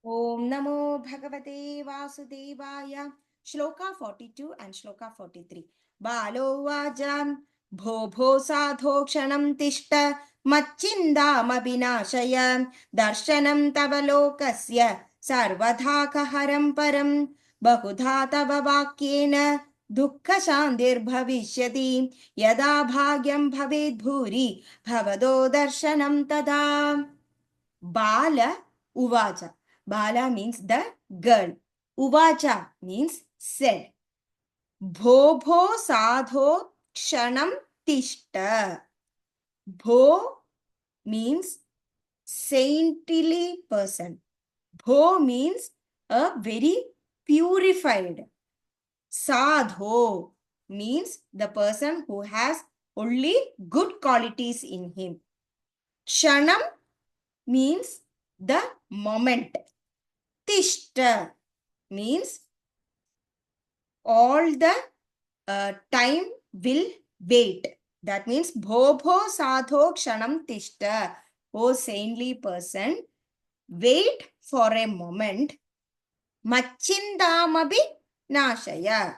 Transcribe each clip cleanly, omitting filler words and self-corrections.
Om Namo Bhagavate Vasudevaya. Shloka 42 and Shloka 43. Balo Vajam Bho Bho Sadho Kshanam Tishta Machindam Abhinashaya Darshanam Tavalokasya Sarvadhaka Haram Param Bahudha Tava Vakyena Dukkha Shandir Bhavishyati Yada Bhagyam Bhaved Bhuri Bhavado Darshanam Tada. Bala Uvacha. Bala means the girl. Uvacha means said. Bho sadho kshanam tishta. Bho means saintly person. Bho means a very purified. Sadho means the person who has only good qualities in him. Kshanam means the moment. Tishta means all the time will wait. That means bho sadho kshanam tishta. O saintly person, wait for a moment. Machindamabi nashaya.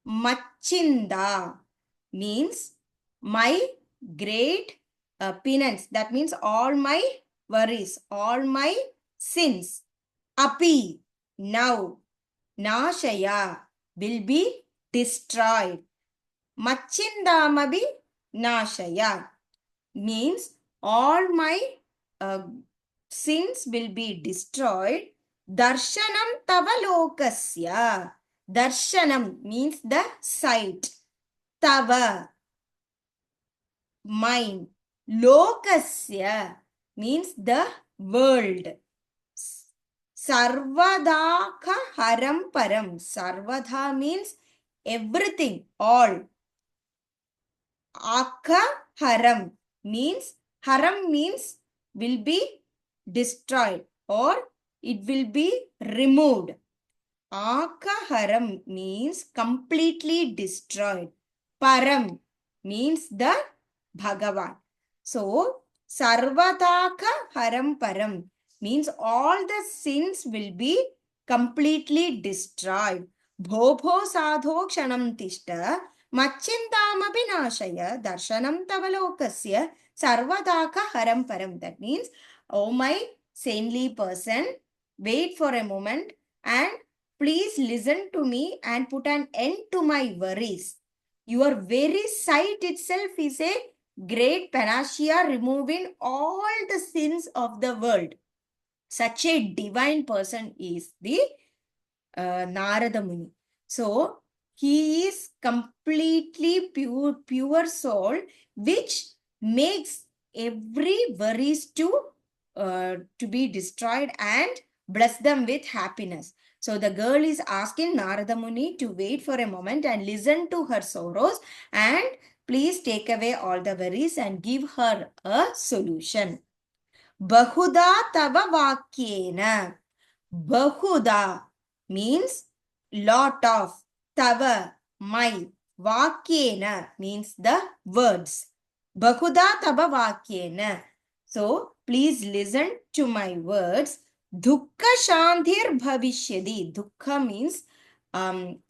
Machinda means my great penance. That means all my worries, all my sins. Api, now. Nashaya will be destroyed. Machindamabi Nashaya means all my sins will be destroyed. Darshanam Tavalokasya. Darshanam means the sight. Tava, mine. Lokasya means the world. Sarvadaka haram param. Sarvadha means everything, all. Aka haram means will be destroyed or it will be removed. Aka haram means completely destroyed. Param means the Bhagavan. So, Sarvataka haram param means all the sins will be completely destroyed. Bho sadho kshanam tishta Machindamapi nashaya darshanam tavalokasya sarvadaka haram param. That means, oh my saintly person, wait for a moment and please listen to me and put an end to my worries. Your very sight itself is a great panacea removing all the sins of the world. Such a divine person is the Narada Muni. So, he is completely pure soul, which makes every worries to be destroyed and bless them with happiness. So the girl is asking Narada Muni to wait for a moment and listen to her sorrows and please take away all the worries and give her a solution. Bahuda tava vakyena. Bahuda means lot of. Tava, my. Vakyena means the words. Bahuda tava vakyena. So, please listen to my words. Dukkha shantir bhavishyadi. Dukkha means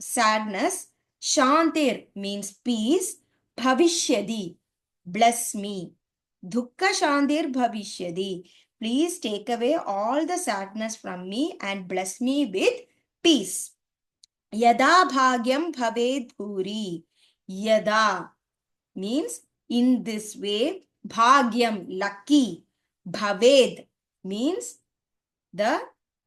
sadness. Shantir means peace. Bhavishyadi, bless me. Dukkha shantir bhavishyadi. Please take away all the sadness from me and bless me with peace. Yada bhagyam bhaved bhuri. Yada means in this way. Bhagyam, lucky. Bhaved means the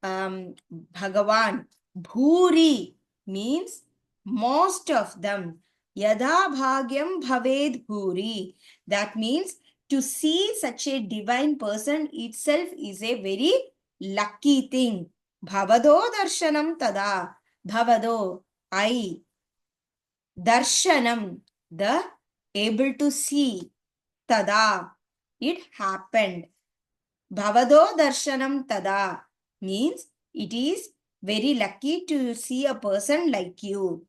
Bhagavan. Bhuri means most of them. Yada bhagyam bhaved bhuri. That means to see such a divine person itself is a very lucky thing. Bhavado darshanam tada. Bhavado, I. Darshanam, the able to see. Tada, it happened. Bhavado darshanam tada means it is very lucky to see a person like you.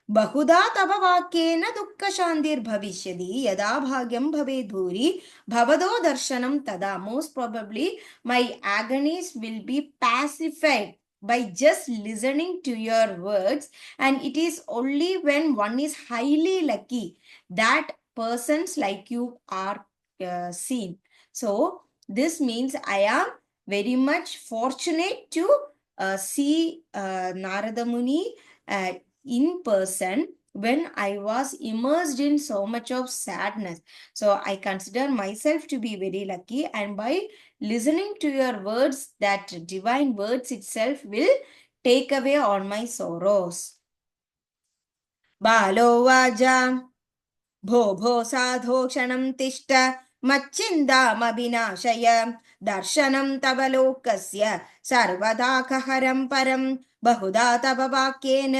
बहुधा तव वाक्येन दुःखशान्तिर्भविष्यति यदा भाग्यं भवेत् भूरि भवतो दर्शनं तदा. Most probably my agonies will be pacified by just listening to your words, and it is only when one is highly lucky that persons like you are seen. So this means I am very much fortunate to see Narada Muni in person when I was immersed in so much of sadness. So I consider myself to be very lucky, and by listening to your words, that divine words itself will take away all my sorrows. Balo vaja भो भो साधो क्षणं तिष्ठ मच्चिन्तामविनाशय दर्शनं तव लोकस्य सर्वदाकहरं परं बहुधा तव वाक्येन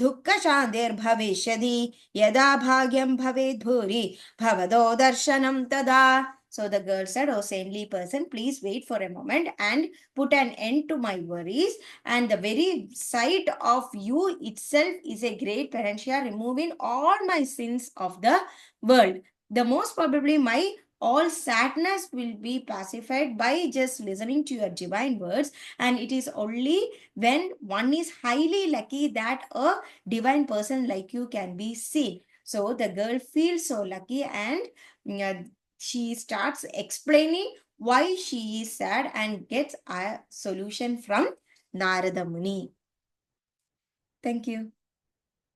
दुःखशान्तिर्भविष्यति यदा भाग्यं भवेत् भूरि भवतो दर्शनं तदा. So the girl said, "Oh saintly person, please wait for a moment and put an end to my worries. And the very sight of you itself is a great panacea, removing all my sins of the world. The most probably my all sadness will be pacified by just listening to your divine words, and it is only when one is highly lucky that a divine person like you can be seen." So the girl feels so lucky, and she starts explaining why she is sad and gets a solution from Narada Muni. Thank you.